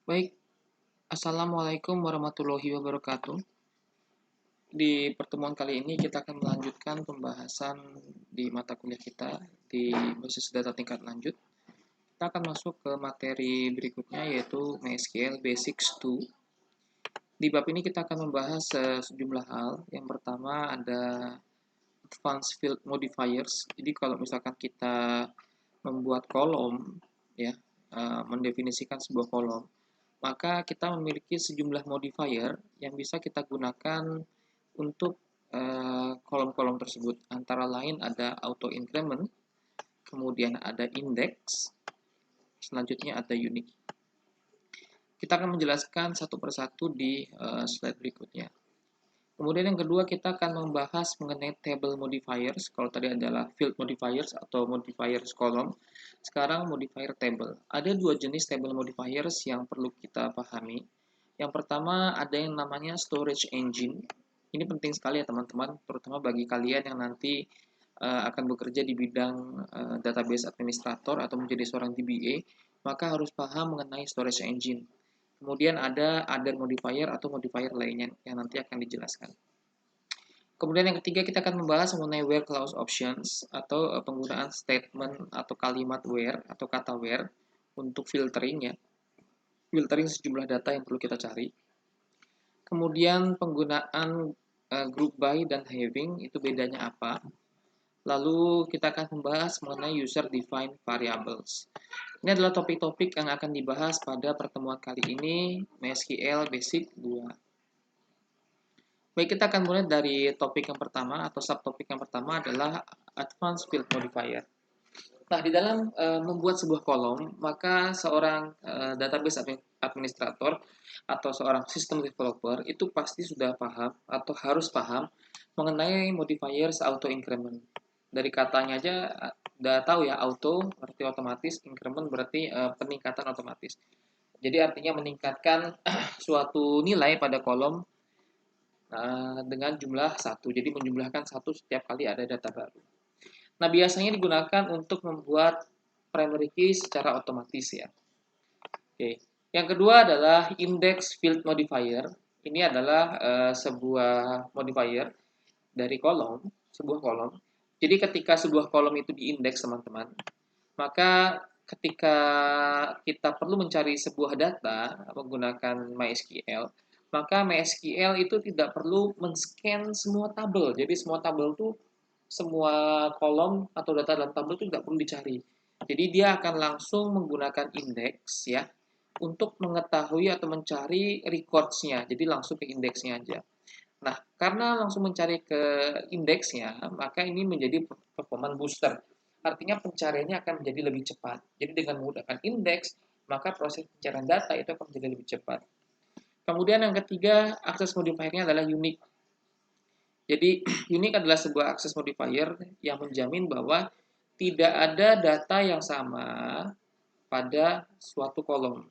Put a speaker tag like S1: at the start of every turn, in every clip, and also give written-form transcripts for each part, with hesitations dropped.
S1: Baik, Assalamualaikum warahmatullahi wabarakatuh. Di pertemuan kali ini kita akan melanjutkan pembahasan di mata kuliah kita di basis data tingkat lanjut. Kita akan masuk ke materi berikutnya yaitu MySQL Basics 2. Di bab ini kita akan membahas sejumlah hal. Yang pertama ada Advanced Field Modifiers. Jadi kalau misalkan kita membuat kolom, ya, mendefinisikan sebuah kolom, maka kita memiliki sejumlah modifier yang bisa kita gunakan untuk kolom-kolom tersebut. Antara lain ada auto increment, kemudian ada index, selanjutnya ada unique. Kita akan menjelaskan satu persatu di slide berikutnya. Kemudian yang kedua kita akan membahas mengenai table modifiers. Kalau tadi adalah field modifiers atau modifiers kolom, sekarang modifier table. Ada dua jenis table modifiers yang perlu kita pahami. Yang pertama ada yang namanya storage engine. Ini penting sekali ya teman-teman, terutama bagi kalian yang nanti akan bekerja di bidang database administrator atau menjadi seorang DBA, maka harus paham mengenai storage engine. Kemudian ada other modifier atau modifier lainnya yang nanti akan dijelaskan. Kemudian yang ketiga kita akan membahas mengenai where clause options atau penggunaan statement atau kalimat where atau kata where untuk filtering ya. Filtering sejumlah data yang perlu kita cari. Kemudian penggunaan group by dan having itu bedanya apa? Lalu kita akan membahas mengenai user defined variables. Ini adalah topik-topik yang akan dibahas pada pertemuan kali ini, MySQL Basic 2. Baik, kita akan mulai dari topik yang pertama atau subtopik yang pertama adalah Advanced Field Modifier. Nah, di dalam membuat sebuah kolom, maka seorang database administrator atau seorang system developer itu pasti sudah paham atau harus paham mengenai modifiers auto increment. Dari katanya aja udah tahu ya, auto berarti otomatis, increment berarti peningkatan otomatis. Jadi artinya meningkatkan suatu nilai pada kolom dengan jumlah satu. Jadi menjumlahkan satu setiap kali ada data baru. Nah, biasanya digunakan untuk membuat primary key secara otomatis ya. Oke. Yang kedua adalah index field modifier. Ini adalah sebuah modifier dari kolom, sebuah kolom. Jadi ketika sebuah kolom itu diindeks teman-teman, maka ketika kita perlu mencari sebuah data menggunakan MySQL, maka MySQL itu tidak perlu men-scan semua tabel. Jadi semua tabel itu, semua kolom atau data dalam tabel itu tidak perlu dicari. Jadi dia akan langsung menggunakan indeks ya untuk mengetahui atau mencari records-nya. Jadi langsung ke indeksnya aja. Nah, karena langsung mencari ke indeksnya, maka ini menjadi performance booster. Artinya pencariannya akan menjadi lebih cepat. Jadi dengan menggunakan indeks, maka proses pencarian data itu akan menjadi lebih cepat. Kemudian yang ketiga, akses modifiernya adalah unique. Jadi unique adalah sebuah akses modifier yang menjamin bahwa tidak ada data yang sama pada suatu kolom.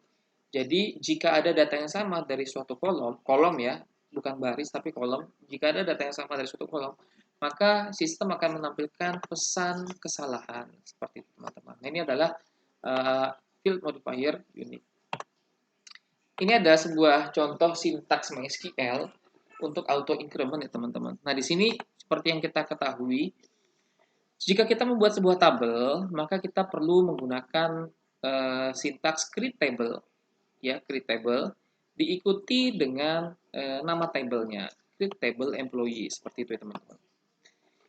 S1: Jadi jika ada data yang sama dari suatu kolom ya, bukan baris tapi kolom, jika ada data yang sama dari suatu kolom, maka sistem akan menampilkan pesan kesalahan seperti itu teman-teman. Nah, ini adalah field modifier unique. Ini ada sebuah contoh sintaks MySQL untuk auto increment ya teman-teman. Nah, di sini seperti yang kita ketahui, jika kita membuat sebuah tabel, maka kita perlu menggunakan sintaks create table ya, create table diikuti dengan nama tabelnya, create table employee, seperti itu ya teman-teman.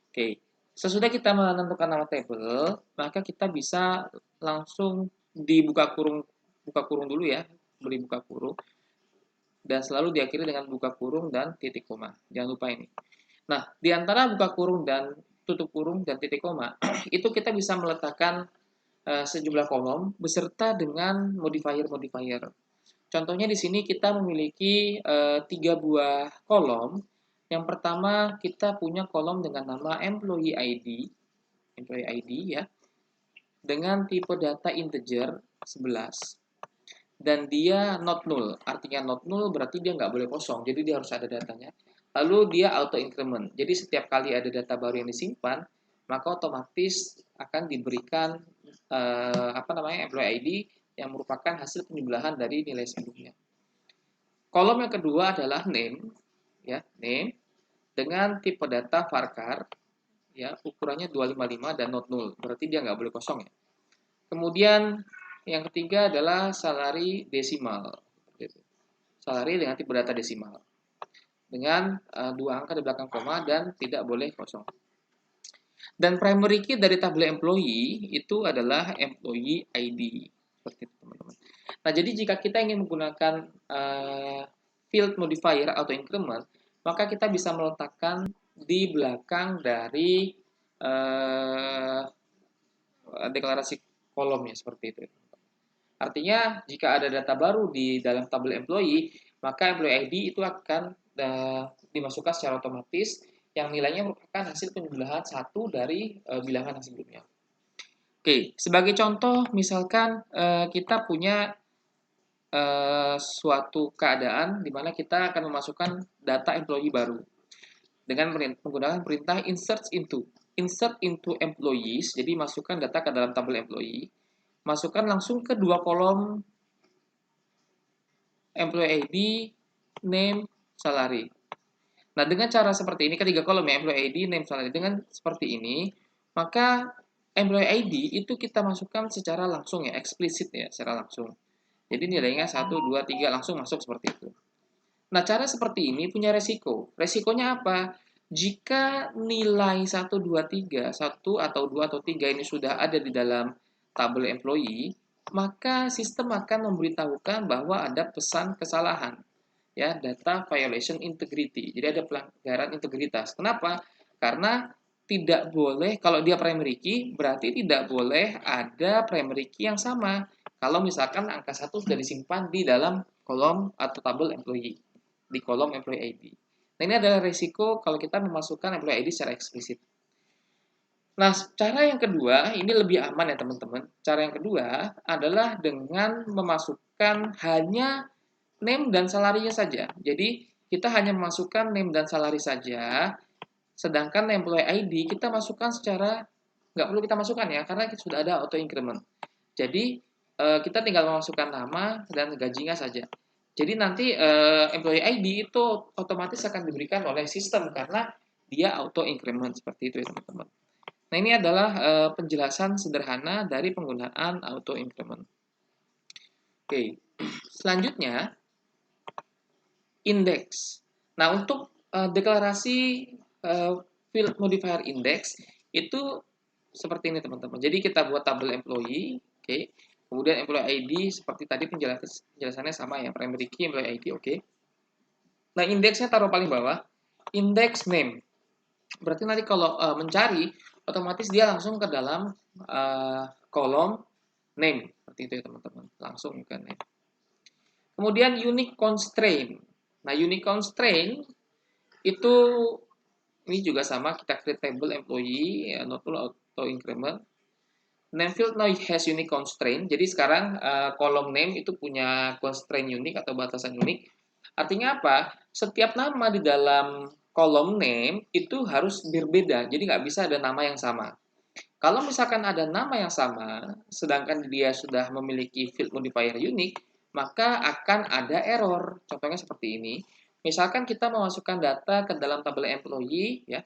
S1: Oke, sesudah kita menentukan nama table, maka kita bisa langsung dibuka kurung, buka kurung dulu ya, beri buka kurung, dan selalu diakhiri dengan buka kurung dan titik koma. Jangan lupa ini. Nah, di antara buka kurung dan tutup kurung dan titik koma, itu kita bisa meletakkan sejumlah kolom beserta dengan modifier-modifier. Contohnya di sini kita memiliki 3 buah kolom. Yang pertama kita punya kolom dengan nama employee ID ya, dengan tipe data integer 11. Dan dia not null, artinya not null berarti dia nggak boleh kosong, jadi dia harus ada datanya. Lalu dia auto increment, jadi setiap kali ada data baru yang disimpan, maka otomatis akan diberikan employee ID yang merupakan hasil penjumlahan dari nilai sebelumnya. Kolom yang kedua adalah name, ya, name dengan tipe data varchar, ya, ukurannya 255 dan not null, berarti dia nggak boleh kosong ya. Kemudian yang ketiga adalah salary desimal, salary dengan tipe data desimal, dengan 2 angka di belakang koma dan tidak boleh kosong. Dan primary key dari tabel employee itu adalah employee ID, seperti itu teman-teman. Nah, jadi jika kita ingin menggunakan field modifier atau increment, maka kita bisa meletakkan di belakang dari deklarasi kolomnya seperti itu. Artinya jika ada data baru di dalam tabel employee, maka employee ID itu akan dimasukkan secara otomatis yang nilainya merupakan hasil penjumlahan satu dari bilangan yang sebelumnya. Oke, sebagai contoh misalkan kita punya suatu keadaan di mana kita akan memasukkan data employee baru dengan menggunakan perintah insert into employees. Jadi masukkan data ke dalam tabel employee, masukkan langsung ke dua kolom employee ID, name, salary. Nah, dengan cara seperti ini, ketiga kolom ya, employee ID, name, salary. Dengan seperti ini, maka employee ID itu kita masukkan secara langsung ya, eksplisit ya, secara langsung. Jadi nilainya 1, 2, 3 langsung masuk seperti itu. Nah, cara seperti ini punya resiko. Resikonya apa? Jika nilai 1, 2, 3, 1 atau 2 atau 3 ini sudah ada di dalam tabel employee, maka sistem akan memberitahukan bahwa ada pesan kesalahan. Ya, data violation integrity. Jadi ada pelanggaran integritas. Kenapa? Karena tidak boleh, kalau dia primary key, berarti tidak boleh ada primary key yang sama. Kalau misalkan angka 1 sudah disimpan di dalam kolom atau tabel employee, di kolom employee ID. Nah, ini adalah risiko kalau kita memasukkan employee ID secara eksplisit. Nah, cara yang kedua, ini lebih aman ya teman-teman. Cara yang kedua adalah dengan memasukkan hanya name dan salary-nya saja. Jadi, kita hanya memasukkan name dan salary saja, sedangkan employee ID kita masukkan secara, nggak perlu kita masukkan ya, karena sudah ada auto increment. Jadi, kita tinggal memasukkan nama dan gajinya saja. Jadi nanti employee ID itu otomatis akan diberikan oleh sistem karena dia auto increment seperti itu ya teman-teman. Nah, ini adalah penjelasan sederhana dari penggunaan auto increment. Oke, selanjutnya index. Nah, untuk deklarasi field modifier index itu seperti ini teman-teman. Jadi kita buat tabel employee, oke. Kemudian employee ID seperti tadi penjelasannya sama ya, primary key employee ID, oke. Nah, indeksnya taruh paling bawah, index name. Berarti nanti kalau mencari, otomatis dia langsung ke dalam kolom name, seperti itu ya teman-teman. Langsung ke name. Kemudian unique constraint. Nah, unique constraint itu ini juga sama, kita create table employee, not auto increment. Name field now has unique constraint. Jadi sekarang kolom name itu punya constraint unik atau batasan unik. Artinya apa? Setiap nama di dalam kolom name itu harus berbeda. Jadi nggak bisa ada nama yang sama. Kalau misalkan ada nama yang sama, sedangkan dia sudah memiliki field modifier unik, maka akan ada error. Contohnya seperti ini. Misalkan kita memasukkan data ke dalam tabel employee, ya,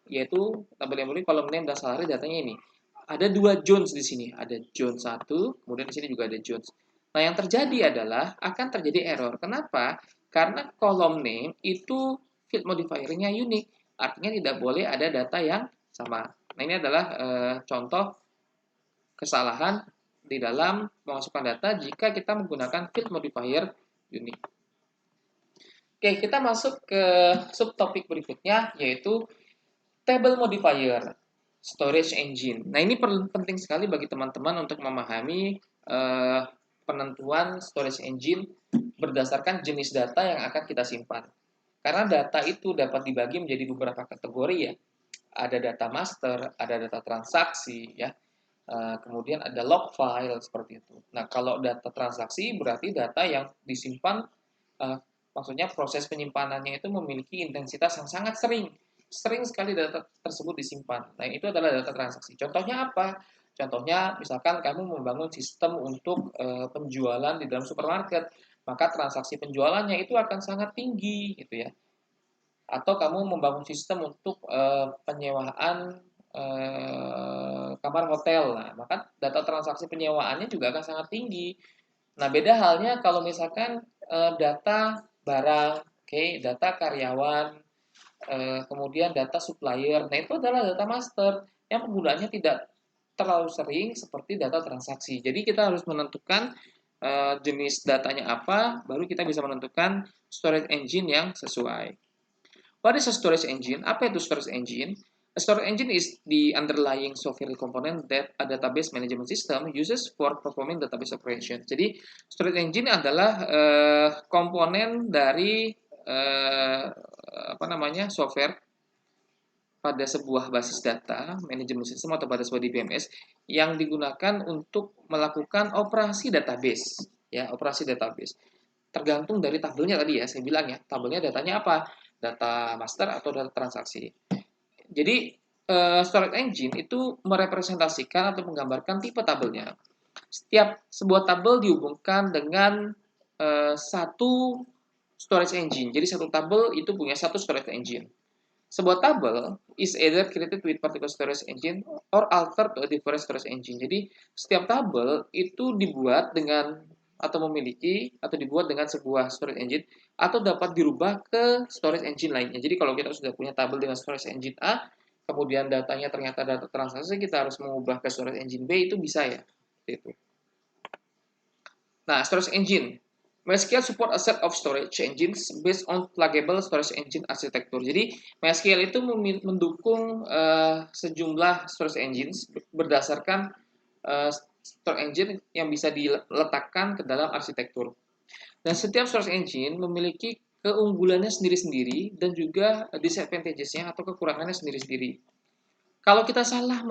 S1: yaitu tabel employee kolom name dan salary, datanya ini. Ada dua Jones di sini, ada Jones 1, kemudian di sini juga ada Jones. Nah, yang terjadi adalah akan terjadi error. Kenapa? Karena kolom name itu field modifier-nya unik, artinya tidak boleh ada data yang sama. Nah, ini adalah contoh kesalahan di dalam memasukkan data jika kita menggunakan field modifier unik. Oke, kita masuk ke subtopik berikutnya, yaitu table modifier, storage engine. Nah, ini penting sekali bagi teman-teman untuk memahami penentuan storage engine berdasarkan jenis data yang akan kita simpan. Karena data itu dapat dibagi menjadi beberapa kategori ya. Ada data master, ada data transaksi, ya. Kemudian ada log file seperti itu. Nah, kalau data transaksi berarti data yang disimpan, maksudnya proses penyimpanannya itu memiliki intensitas yang sangat sering sekali data tersebut disimpan. Nah, itu adalah data transaksi. Contohnya apa? Contohnya, misalkan kamu membangun sistem untuk penjualan di dalam supermarket, maka transaksi penjualannya itu akan sangat tinggi, gitu ya. Atau kamu membangun sistem untuk penyewaan kamar hotel, nah maka data transaksi penyewaannya juga akan sangat tinggi. Nah, beda halnya kalau misalkan data barang, oke, data karyawan, kemudian data supplier. Nah, itu adalah data master yang penggunaannya tidak terlalu sering seperti data transaksi. Jadi kita harus menentukan jenis datanya apa, baru kita bisa menentukan storage engine yang sesuai. What is a storage engine? Apa itu storage engine? A storage engine is the underlying software component that a database management system uses for performing database operation. Jadi, storage engine adalah komponen dari software pada sebuah basis data manajemen sistem atau pada sebuah DBMS yang digunakan untuk melakukan operasi database. Ya, operasi database tergantung dari tabelnya tadi ya, saya bilang ya, tabelnya datanya apa? Data master atau data transaksi. Jadi, storage engine itu merepresentasikan atau menggambarkan tipe tabelnya. Setiap sebuah tabel dihubungkan dengan satu storage engine. Jadi, satu tabel itu punya satu storage engine. Sebuah tabel is either created with particular storage engine or altered to a different storage engine. Jadi, setiap tabel itu dibuat dengan atau memiliki atau dibuat dengan sebuah storage engine atau dapat dirubah ke storage engine lainnya. Jadi kalau kita sudah punya tabel dengan storage engine A, kemudian datanya ternyata data transaksi, kita harus mengubah ke storage engine B, itu bisa ya. Itu. Nah, storage engine. MySQL support a set of storage engines based on pluggable storage engine architecture. Jadi, MySQL itu mendukung sejumlah storage engines berdasarkan storage engine yang bisa diletakkan ke dalam arsitektur. Dan setiap storage engine memiliki keunggulannya sendiri-sendiri dan juga disadvantages-nya atau kekurangannya sendiri-sendiri. Kalau kita salah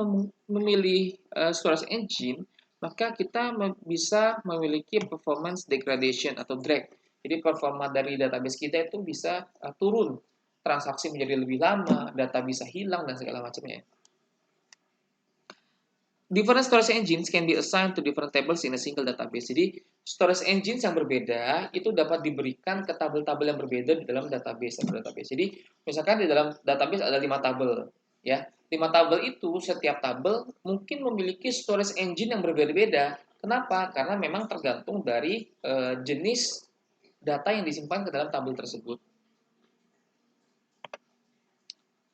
S1: memilih storage engine, maka kita bisa memiliki performance degradation atau drag. Jadi performa dari database kita itu bisa turun, transaksi menjadi lebih lama, data bisa hilang dan segala macamnya. Different storage engines can be assigned to different tables in a single database. Jadi, storage engines yang berbeda itu dapat diberikan ke tabel-tabel yang berbeda di dalam database. Jadi, misalkan di dalam database ada 5 tabel, ya. 5 tabel itu setiap tabel mungkin memiliki storage engine yang berbeda-beda. Kenapa? Karena memang tergantung dari jenis data yang disimpan ke dalam tabel tersebut.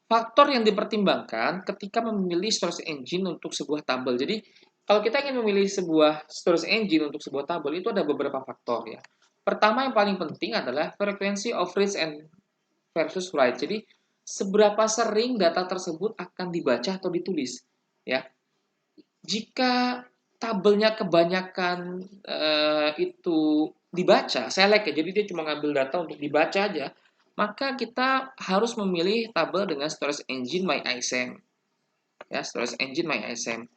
S1: Faktor yang dipertimbangkan ketika memilih storage engine untuk sebuah tabel. Jadi, kalau kita ingin memilih sebuah storage engine untuk sebuah tabel, itu ada beberapa faktor ya. Pertama yang paling penting adalah frequency of read and versus write. Jadi, seberapa sering data tersebut akan dibaca atau ditulis. Ya, jika tabelnya kebanyakan itu dibaca, select ya, jadi dia cuma ngambil data untuk dibaca aja, maka kita harus memilih tabel dengan storage engine MyISAM. Ya, storage engine MyISAM.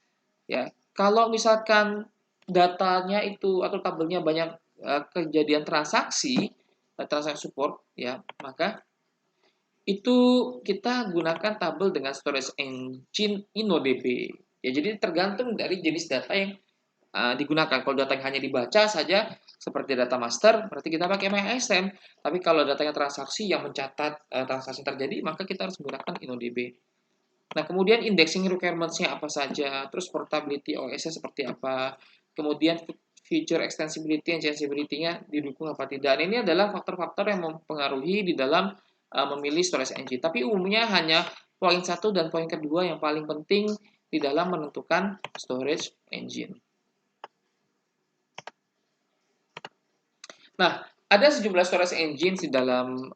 S1: Ya, kalau misalkan datanya itu atau tabelnya banyak kejadian transaksi, transaksi support, ya, maka itu kita gunakan tabel dengan storage engine InnoDB. Ya, jadi tergantung dari jenis data yang digunakan. Kalau data yang hanya dibaca saja seperti data master, berarti kita pakai MyISAM. Tapi kalau datanya transaksi yang mencatat transaksi terjadi, maka kita harus menggunakan InnoDB. Nah, kemudian indexing requirements-nya apa saja, terus portability OS-nya seperti apa, kemudian feature extensibility and changeability-nya didukung apa tidak. Dan ini adalah faktor-faktor yang mempengaruhi di dalam memilih storage engine. Tapi umumnya hanya poin 1 dan poin kedua yang paling penting di dalam menentukan storage engine. Nah, ada sejumlah storage engine di dalam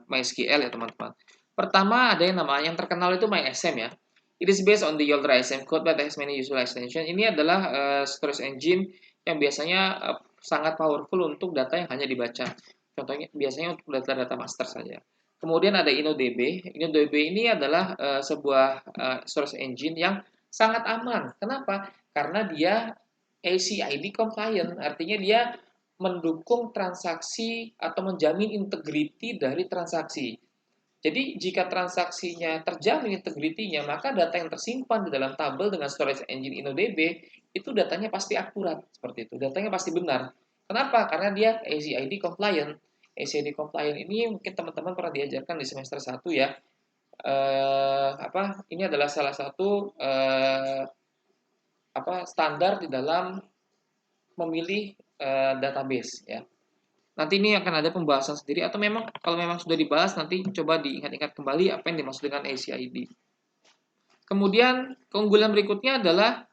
S1: MySQL ya teman-teman. Pertama ada yang terkenal itu MyISAM ya. It is based on the older ISAM code but has many useful extension. Ini adalah storage engine yang biasanya sangat powerful untuk data yang hanya dibaca. Contohnya biasanya untuk data-data master saja. Kemudian ada InnoDB. InnoDB ini adalah sebuah storage engine yang sangat aman. Kenapa? Karena dia ACID compliant, artinya dia mendukung transaksi atau menjamin integriti dari transaksi. Jadi jika transaksinya terjamin integrity-nya, maka data yang tersimpan di dalam tabel dengan storage engine InnoDB itu datanya pasti akurat seperti itu. Datanya pasti benar. Kenapa? Karena dia ACID compliant. ACID compliant ini mungkin teman-teman pernah diajarkan di semester 1 ya. Ini adalah salah satu standar di dalam memilih database ya. Nanti ini akan ada pembahasan sendiri atau memang kalau memang sudah dibahas nanti coba diingat-ingat kembali apa yang dimaksud dengan ACID. Kemudian keunggulan berikutnya adalah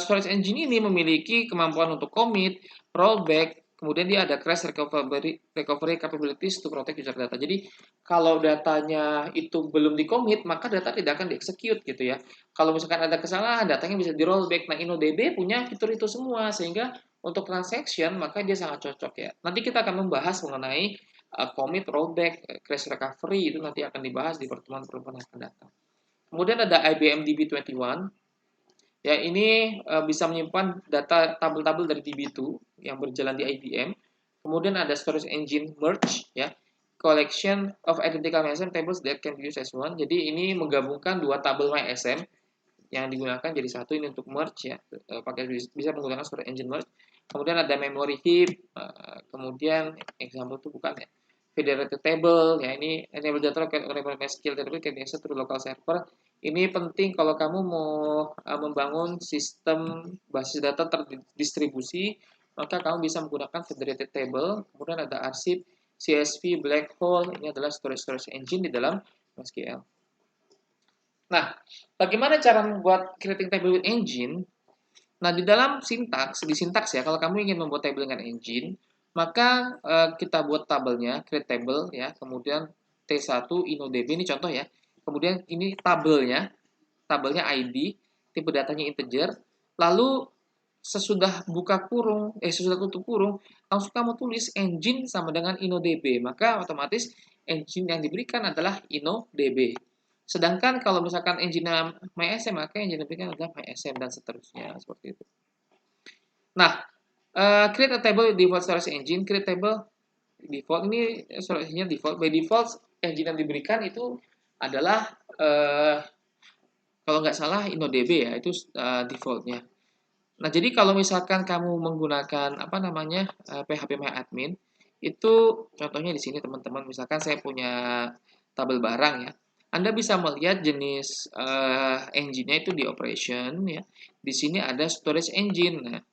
S1: storage engine ini memiliki kemampuan untuk commit, rollback, kemudian dia ada crash recovery capabilities to protect user data. Jadi kalau datanya itu belum di-commit, maka data tidak akan di-execute gitu ya. Kalau misalkan ada kesalahan, datanya bisa di-rollback. Nah, InnoDB punya fitur itu semua sehingga untuk transaction maka dia sangat cocok ya. Nanti kita akan membahas mengenai commit, rollback, crash recovery itu nanti akan dibahas di pertemuan-pertemuan yang akan datang. Kemudian ada IBM DB21. Ya, ini bisa menyimpan data tabel-tabel dari DB2 yang berjalan di IBM. Kemudian ada storage engine merge ya. Collection of identical MySM tables that can be used as one. Jadi ini menggabungkan dua tabel MySM yang digunakan jadi satu, ini untuk merge ya. Pakai bisa menggunakan storage engine merge. Kemudian ada memory heap, kemudian example itu bukan ya. Federated table ya, ini enable data record MySQL table can be accessed through local server. Ini penting kalau kamu mau membangun sistem basis data terdistribusi, maka kamu bisa menggunakan federated table. Kemudian ada arsip, CSV, black hole, ini adalah storage engine di dalam MySQL. Nah, bagaimana cara membuat creating table with engine? Nah, di dalam di sintaks ya, kalau kamu ingin membuat table dengan engine, maka kita buat tabelnya, create table ya, kemudian T1 InnoDB ini contoh ya. Kemudian ini tabelnya ID, tipe datanya integer, lalu sesudah sesudah tutup kurung, langsung kamu tulis engine sama dengan InnoDB, maka otomatis engine yang diberikan adalah InnoDB. Sedangkan kalau misalkan engine MySM, maka engine yang diberikan adalah MySM dan seterusnya, seperti itu. Nah, create a table default storage engine, create table default, ini storage-nya default. By default, engine yang diberikan itu adalah kalau nggak salah InnoDB ya, itu defaultnya. Nah, jadi kalau misalkan kamu menggunakan PHP MyAdmin, itu contohnya di sini teman-teman, misalkan saya punya tabel barang ya. Anda bisa melihat jenis engine-nya itu di operation ya. Di sini ada storage engine.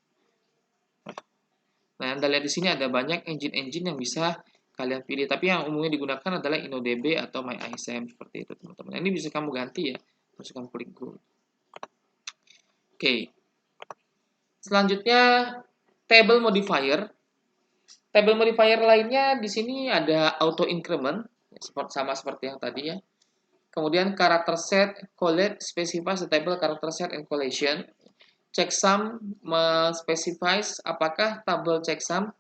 S1: Nah, Anda lihat di sini ada banyak engine-engine yang bisa kalian pilih, tapi yang umumnya digunakan adalah InnoDB atau MyISAM seperti itu, teman-teman. Ini bisa kamu ganti ya, masukkan klik Go. Oke. Selanjutnya table modifier. Table modifier lainnya di sini ada auto increment, sama seperti yang tadi ya. Kemudian character set, collect, specifies the table character set and collation. Checksum specifies apakah tabel checksum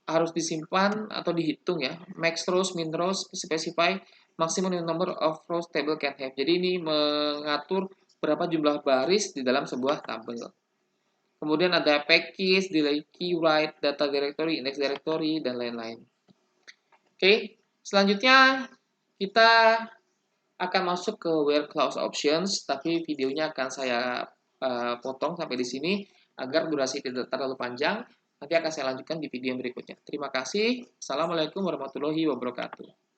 S1: harus disimpan atau dihitung ya. Max rows, min rows, specify maximum number of rows table can have. Jadi ini mengatur berapa jumlah baris di dalam sebuah tabel. Kemudian ada package, delay key, write, data directory, index directory, dan lain-lain. Oke, selanjutnya kita akan masuk ke where clause options, tapi videonya akan saya potong sampai di sini agar durasi tidak terlalu panjang. Nanti akan saya lanjutkan di video yang berikutnya. Terima kasih. Assalamualaikum warahmatullahi wabarakatuh.